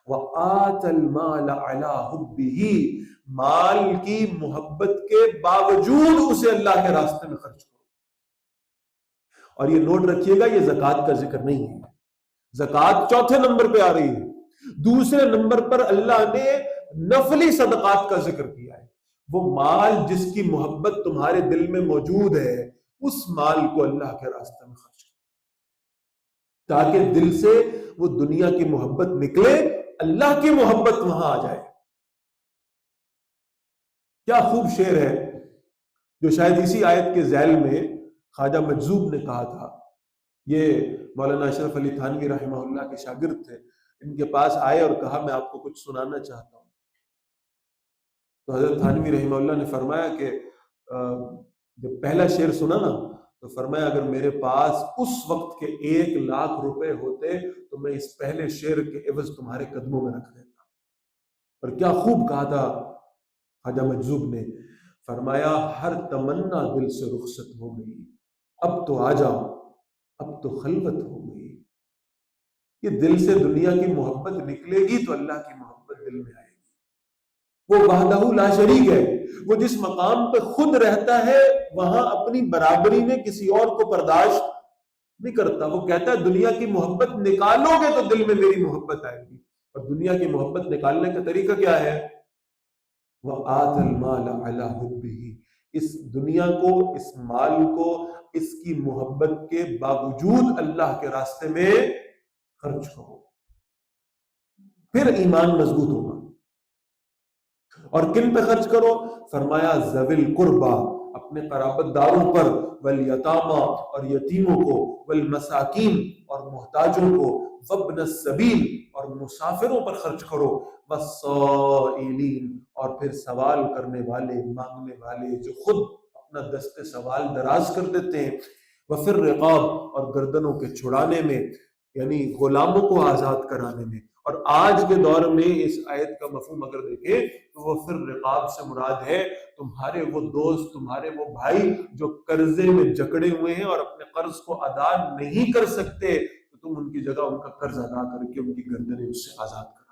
وَآتَ الْمَالَ عَلَىٰ حُبِّهِ، مال کی محبت کے باوجود اسے اللہ کے راستے میں خرچ کرو۔ اور یہ نوٹ رکھیے گا، یہ زکوٰۃ کا ذکر نہیں ہے، زکوٰۃ چوتھے نمبر پہ آ رہی ہے، دوسرے نمبر پر اللہ نے نفلی صدقات کا ذکر کیا ہے۔ وہ مال جس کی محبت تمہارے دل میں موجود ہے، اس مال کو اللہ کے راستے میں خرچ کرو، تاکہ دل سے وہ دنیا کی محبت نکلے، اللہ کی محبت وہاں آ جائے۔ کیا خوب شعر ہے جو شاید اسی آیت کے ذیل میں خواجہ مجذوب نے کہا تھا۔ یہ مولانا اشرف علی تھانوی رحمہ اللہ کے شاگرد تھے، ان کے پاس آئے اور کہا میں آپ کو کچھ سنانا چاہتا ہوں۔ تو حضرت تھانوی رحمہ اللہ نے فرمایا کہ جب پہلا شعر سنا نا تو فرمایا اگر میرے پاس اس وقت کے 1,00,000 روپے ہوتے تو میں اس پہلے شعر کے عوض تمہارے قدموں میں رکھ دیتا۔ اور کیا خوب کہا تھا خواجہ مجذوب نے، فرمایا ہر تمنا دل سے رخصت ہو گئی، اب تو آ جاؤ، اب تو خلوت ہو گئی۔ یہ دل سے دنیا کی محبت نکلے گی تو اللہ کی محبت دل میں آئے گی۔ وہ وحدہ لا شریک ہے، وہ جس مقام پہ خود رہتا ہے وہاں اپنی برابری میں کسی اور کو برداشت نہیں کرتا۔ وہ کہتا ہے دنیا کی محبت نکالو گے تو دل میں میری محبت آئے گی۔ اور دنیا کی محبت نکالنے کا طریقہ کیا ہے؟ وَآتَ الْمَالَ عَلَىٰ حُبِّهِ، اس دنیا کو، اس مال کو، اس کی محبت کے باوجود اللہ کے راستے میں خرچ کرو، پھر ایمان مضبوط ہوگا۔ اور کن پہ خرچ کرو؟ فرمایا ذوی القربا، اپنے قرابت داروں پر، والیتاما اور یتیموں کو، والمساکین اور محتاجوں کو، وابن السبیل اور مسافروں پر خرچ کرو، والسائلین اور پھر سوال کرنے والے، مانگنے والے جو خود اپنا دست سوال دراز کر دیتے ہیں، وفی الرقاب اور گردنوں کے چھڑانے میں، یعنی غلاموں کو آزاد کرانے میں۔ اور آج کے دور میں اس آیت کا مفہوم اگر دیکھیں تو وہ پھر رقاب سے مراد ہے تمہارے وہ دوست، تمہارے وہ بھائی جو قرضے میں جکڑے ہوئے ہیں اور اپنے قرض کو ادا نہیں کر سکتے، تو تم ان کی جگہ ان کا قرض ادا کر کے ان کی گردنیں اس سے آزاد کر